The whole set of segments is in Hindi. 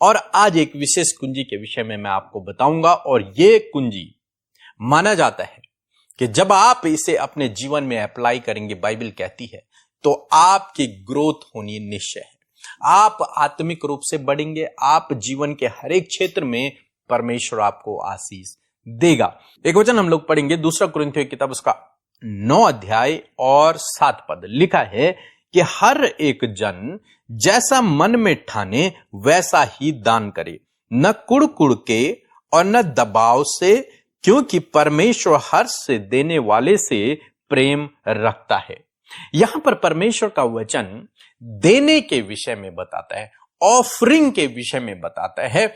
और आज एक विशेष कुंजी के विषय में मैं आपको बताऊंगा। और ये कुंजी माना जाता है कि जब आप इसे अपने जीवन में अप्लाई करेंगे, बाइबल कहती है, तो आपकी ग्रोथ होनी निश्चय है। आप आत्मिक रूप से बढ़ेंगे, आप जीवन के हर एक क्षेत्र में परमेश्वर आपको आशीष देगा। एक वचन हम लोग पढ़ेंगे, दूसरा कुरिन्थियों की किताब उसका 9 अध्याय और 7 पद। लिखा है कि हर एक जन जैसा मन में ठाने वैसा ही दान करे, न कुड़ के और न दबाव से, क्योंकि परमेश्वर हर्ष से देने वाले से प्रेम रखता है। यहां पर परमेश्वर का वचन देने के विषय में बताता है, ऑफरिंग के विषय में बताता है,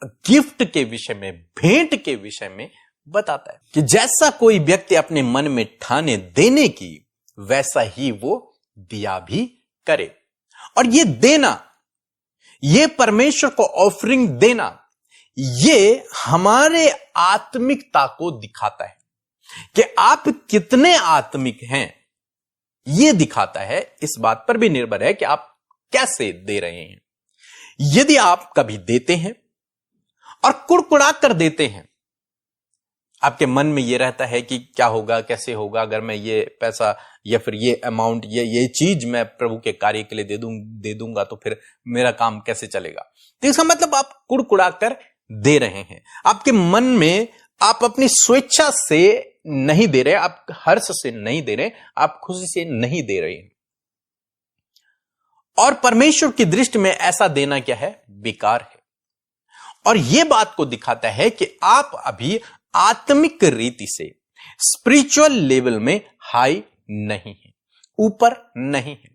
गिफ्ट के विषय में, भेंट के विषय में बताता है कि जैसा कोई व्यक्ति अपने मन में ठाने देने की, वैसा ही वो दिया भी करे। और ये देना, ये परमेश्वर को ऑफरिंग देना, ये हमारे आत्मिकता को दिखाता है कि आप कितने आत्मिक हैं। ये दिखाता है, इस बात पर भी निर्भर है कि आप कैसे दे रहे हैं। यदि आप कभी देते हैं और कुड़कुड़ा कर देते हैं, आपके मन में यह रहता है कि क्या होगा, कैसे होगा अगर मैं ये पैसा या फिर ये अमाउंट, ये चीज मैं प्रभु के कार्य के लिए दे दूंगा तो फिर मेरा काम कैसे चलेगा। तो इसका मतलब आप कुड़कुड़ा कर दे रहे हैं। आपके मन में आप अपनी स्वेच्छा से नहीं दे रहे, आप हर्ष से नहीं दे रहे, आप खुशी से नहीं दे रहे हैं। और परमेश्वर की दृष्टि में ऐसा देना क्या है? बेकार है। और यह बात को दिखाता है कि आप अभी आत्मिक रीति से, स्पिरिचुअल लेवल में हाई नहीं है, ऊपर नहीं है।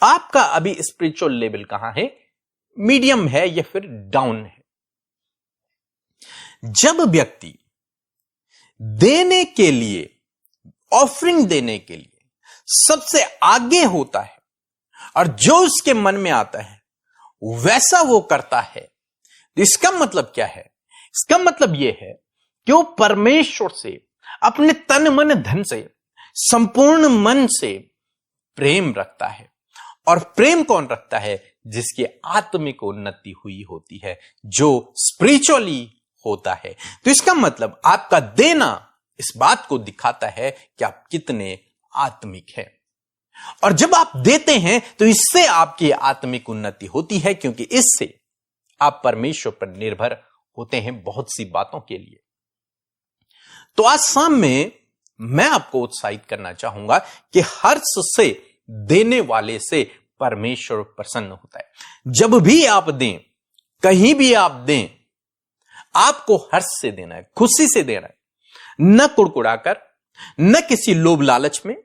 आपका अभी स्पिरिचुअल लेवल कहां है? मीडियम है या फिर डाउन है। जब व्यक्ति देने के लिए, ऑफरिंग देने के लिए सबसे आगे होता है और जो उसके मन में आता है वैसा वो करता है, तो इसका मतलब क्या है? इसका मतलब यह है कि वो परमेश्वर से अपने तन मन धन से, संपूर्ण मन से प्रेम रखता है। और प्रेम कौन रखता है? जिसकी आत्मिक उन्नति हुई होती है, जो स्पिरिचुअली होता है। तो इसका मतलब आपका देना इस बात को दिखाता है कि आप कितने आत्मिक हैं। और जब आप देते हैं तो इससे आपकी आत्मिक उन्नति होती है, क्योंकि इससे आप परमेश्वर पर निर्भर होते हैं बहुत सी बातों के लिए। तो आज शाम में मैं आपको उत्साहित करना चाहूंगा कि हर्ष से देने वाले से परमेश्वर प्रसन्न होता है। जब भी आप दें, कहीं भी आप दें, आपको हर्ष से देना है, खुशी से देना है, न कुड़कुड़ाकर, न किसी लोभ लालच में,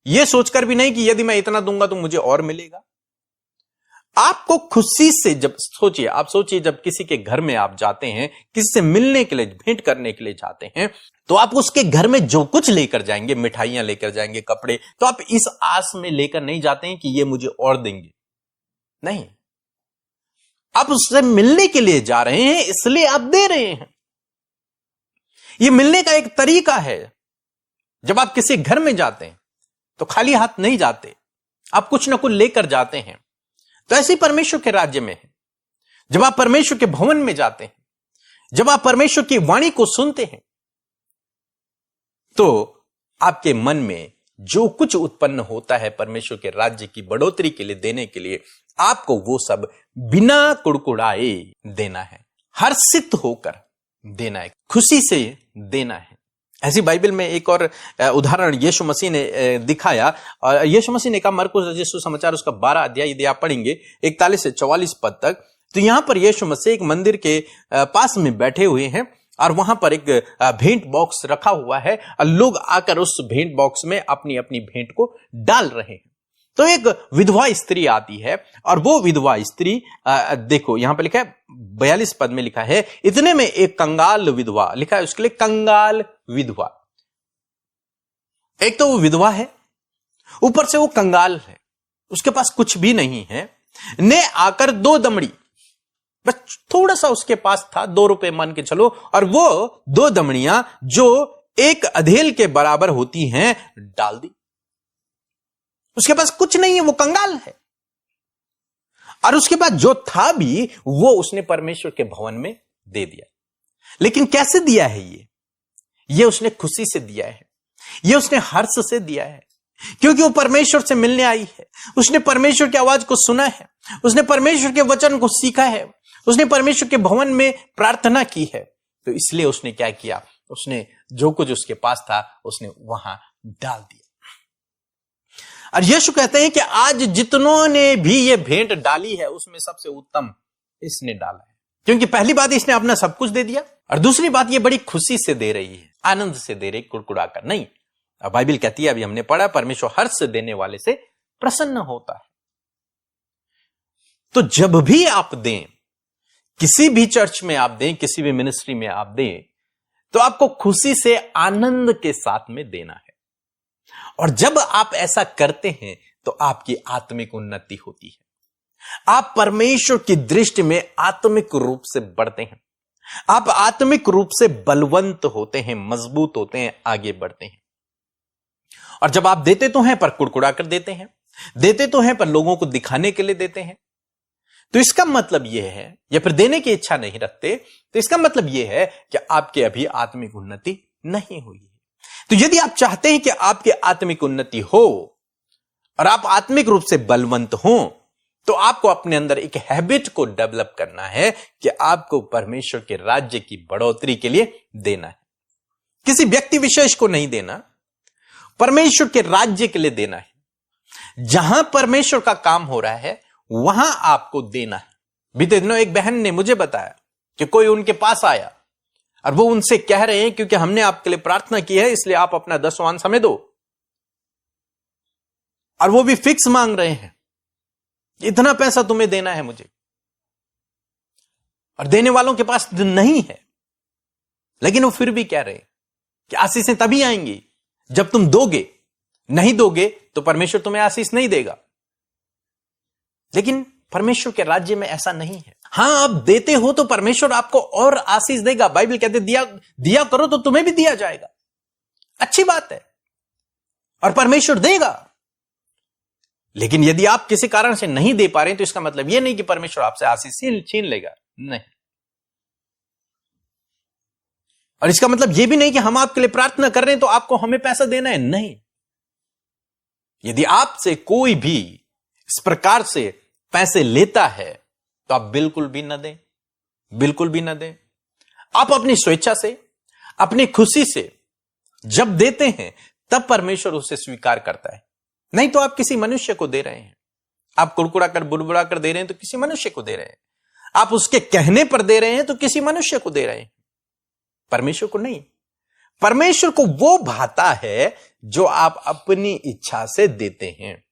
यह सोचकर भी नहीं कि यदि मैं इतना दूंगा तो मुझे और मिलेगा। आपको खुशी से, जब सोचिए, आप सोचिए जब किसी के घर में आप जाते हैं, किसी से मिलने के लिए, भेंट करने के लिए जाते हैं, तो आप उसके घर में जो कुछ लेकर जाएंगे, मिठाइयां लेकर जाएंगे, कपड़े, तो आप इस आस में लेकर नहीं जाते हैं कि ये मुझे और देंगे। नहीं, आप उससे मिलने के लिए जा रहे हैं, इसलिए आप दे रहे हैं। यह मिलने का एक तरीका है। जब आप किसी घर में जाते हैं तो खाली हाथ नहीं जाते, आप कुछ ना कुछ लेकर जाते हैं। तो ऐसे परमेश्वर के राज्य में है। जब आप परमेश्वर के भवन में जाते हैं, जब आप परमेश्वर की वाणी को सुनते हैं, तो आपके मन में जो कुछ उत्पन्न होता है परमेश्वर के राज्य की बढ़ोतरी के लिए देने के लिए, आपको वो सब बिना कुड़कुड़ाए देना है, हर्षित होकर देना है, खुशी से देना है। ऐसी बाइबल में एक और उदाहरण यीशु मसीह ने दिखाया। और यीशु मसीह ने कहा, मरकुस रचित सुसमाचार उसका 12 अध्याय यदि आप पढ़ेंगे 41 से 44 पद तक, तो यहां पर यीशु मसीह एक मंदिर के पास में बैठे हुए हैं और वहां पर एक भेंट बॉक्स रखा हुआ है और लोग आकर उस भेंट बॉक्स में अपनी अपनी भेंट को डाल रहे हैं। तो एक विधवा स्त्री आती है और वो विधवा स्त्री, देखो यहां पर लिखा है 42 पद में लिखा है, इतने में एक कंगाल विधवा, लिखा है उसके लिए कंगाल विधवा। एक तो वो विधवा है, ऊपर से वो कंगाल है, उसके पास कुछ भी नहीं है, ने आकर 2 दमड़ी, बस थोड़ा सा उसके पास था, 2 रुपए मान के चलो, और वो 2 दमड़ियां जो एक अधेल के बराबर होती हैं डाल दी। उसके पास कुछ नहीं है, वो कंगाल है। और उसके बाद जो था भी वो उसने परमेश्वर के भवन में दे दिया। लेकिन कैसे दिया है ये उसने खुशी से दिया है, ये उसने हर्ष से दिया है, क्योंकि वो परमेश्वर से मिलने आई है। उसने परमेश्वर की आवाज को सुना है, उसने परमेश्वर के वचन को सीखा है, उसने परमेश्वर के भवन में प्रार्थना की है। तो इसलिए उसने क्या किया, उसने जो कुछ उसके पास था उसने वहां डाल दिया। और यीशु कहते हैं कि आज जितनों ने भी ये भेंट डाली है उसमें सबसे उत्तम इसने डाला है, क्योंकि पहली बात इसने अपना सब कुछ दे दिया, और दूसरी बात ये बड़ी खुशी से दे रही है, आनंद से दे रही, कुड़कुड़ाकर नहीं। अब बाइबल कहती है, अभी हमने पढ़ा, परमेश्वर हर्ष से देने वाले से प्रसन्न होता है। तो जब भी आप दें, किसी भी चर्च में आप दें, किसी भी मिनिस्ट्री में आप दें, तो आपको खुशी से आनंद के साथ में देना है। और जब आप ऐसा करते हैं तो आपकी आत्मिक उन्नति होती है, आप परमेश्वर की दृष्टि में आत्मिक रूप से बढ़ते हैं, आप आत्मिक रूप से बलवंत होते हैं, मजबूत होते हैं, आगे बढ़ते हैं। और जब आप देते तो हैं पर कुड़कुड़ा कर देते हैं, देते तो हैं पर लोगों को दिखाने के लिए देते हैं, तो इसका मतलब यह है, या फिर देने की इच्छा नहीं रखते, तो इसका मतलब यह है कि आपके अभी आत्मिक उन्नति नहीं हुई है। तो यदि आप चाहते हैं कि आपकी आत्मिक उन्नति हो और आप आत्मिक रूप से बलवंत हो, तो आपको अपने अंदर एक हैबिट को डेवलप करना है कि आपको परमेश्वर के राज्य की बढ़ोतरी के लिए देना है। किसी व्यक्ति विशेष को नहीं देना, परमेश्वर के राज्य के लिए देना है। जहां परमेश्वर का काम हो रहा है वहां आपको देना है। बीते दिनों एक बहन ने मुझे बताया कि कोई उनके पास आया और वो उनसे कह रहे हैं, क्योंकि हमने आपके लिए प्रार्थना की है इसलिए आप अपना दसवांश हमें दो, और वो भी फिक्स मांग रहे हैं, इतना पैसा तुम्हें देना है मुझे। और देने वालों के पास नहीं है, लेकिन वो फिर भी कह रहे हैं कि आशीषें तभी आएंगी जब तुम दोगे, नहीं दोगे तो परमेश्वर तुम्हें आशीष नहीं देगा। लेकिन परमेश्वर के राज्य में ऐसा नहीं है। हां, आप देते हो तो परमेश्वर आपको और आशीष देगा। बाइबल कहते दिया करो तो तुम्हें भी दिया जाएगा, अच्छी बात है, और परमेश्वर देगा। लेकिन यदि आप किसी कारण से नहीं दे पा रहे तो इसका मतलब यह नहीं कि परमेश्वर आपसे आशीष छीन लेगा, नहीं। और इसका मतलब यह भी नहीं कि हम आपके लिए प्रार्थना कर रहे हैं तो आपको हमें पैसा देना है, नहीं। यदि आपसे कोई भी इस प्रकार से पैसे लेता है तो आप बिल्कुल भी न दें, बिल्कुल भी न दें। आप अपनी स्वेच्छा से, अपनी खुशी से जब देते हैं तब परमेश्वर उसे स्वीकार करता है। नहीं तो आप किसी मनुष्य को दे रहे हैं, आप कुड़कुड़ा कर बुड़बुड़ा कर दे रहे हैं तो किसी मनुष्य को दे रहे हैं, आप उसके कहने पर दे रहे हैं तो किसी मनुष्य को दे रहे हैं, परमेश्वर को नहीं। परमेश्वर को वो भाता है जो आप अपनी इच्छा से देते हैं,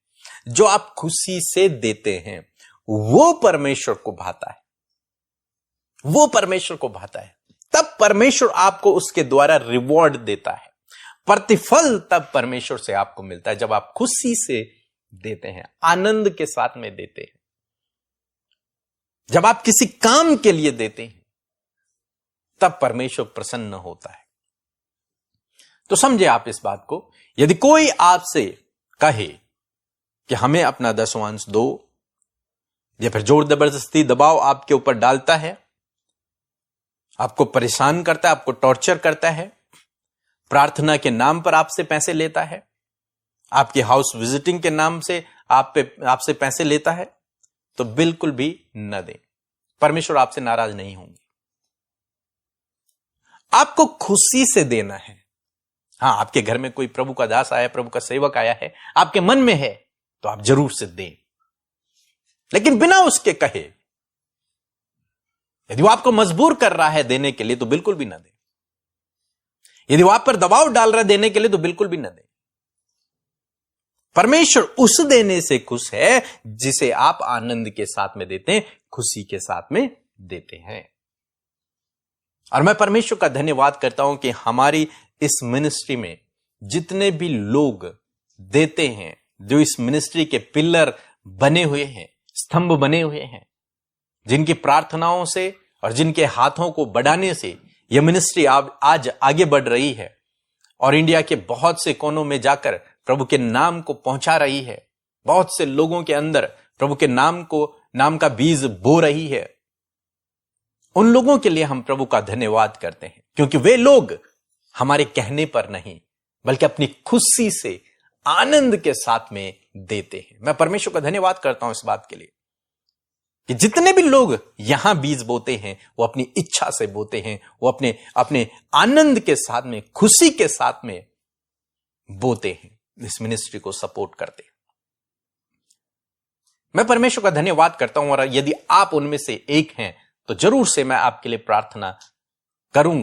जो आप खुशी से देते हैं, वो परमेश्वर को भाता है, वो परमेश्वर को भाता है। तब परमेश्वर आपको उसके द्वारा रिवॉर्ड देता है, प्रतिफल तब परमेश्वर से आपको मिलता है जब आप खुशी से देते हैं, आनंद के साथ में देते हैं। जब आप किसी काम के लिए देते हैं तब परमेश्वर प्रसन्न होता है। तो समझे आप इस बात को। यदि कोई आपसे कहे कि हमें अपना दसवांश दो, या फिर जोर जबरदस्ती दबाव आपके ऊपर डालता है, आपको परेशान करता है, आपको टॉर्चर करता है, प्रार्थना के नाम पर आपसे पैसे लेता है, आपके हाउस विजिटिंग के नाम से आपसे पैसे लेता है, तो बिल्कुल भी न दें। परमेश्वर आपसे नाराज नहीं होंगे। आपको खुशी से देना है। हां, आपके घर में कोई प्रभु का दास आया, प्रभु का सेवक आया है, आपके मन में है तो आप जरूर से दें, लेकिन बिना उसके कहे। यदि वो आपको मजबूर कर रहा है देने के लिए तो बिल्कुल भी ना दें। यदि वो आप पर दबाव डाल रहा है देने के लिए तो बिल्कुल भी ना दें। परमेश्वर उस देने से खुश है जिसे आप आनंद के साथ में देते हैं, खुशी के साथ में देते हैं। और मैं परमेश्वर का धन्यवाद करता हूं कि हमारी इस मिनिस्ट्री में जितने भी लोग देते हैं, जो इस मिनिस्ट्री के पिलर बने हुए हैं, स्तंभ बने हुए हैं, जिनकी प्रार्थनाओं से और जिनके हाथों को बढ़ाने से यह मिनिस्ट्री आज आगे बढ़ रही है और इंडिया के बहुत से कोनों में जाकर प्रभु के नाम को पहुंचा रही है। बहुत से लोगों के अंदर प्रभु के नाम का बीज बो रही है, उन लोगों के लिए हम प्रभु का धन्यवाद करते हैं, क्योंकि वे लोग हमारे कहने पर नहीं बल्कि अपनी खुशी से आनंद के साथ में देते हैं। मैं परमेश्वर का धन्यवाद करता हूं इस बात के लिए कि जितने भी लोग यहां बीज बोते हैं वो अपनी इच्छा से बोते हैं, वो अपने आनंद के साथ में, खुशी के साथ में बोते हैं, इस मिनिस्ट्री को सपोर्ट करते हैं। मैं परमेश्वर का धन्यवाद करता हूं, और यदि आप उनमें से एक हैं तो जरूर से मैं आपके लिए प्रार्थना करूंगा।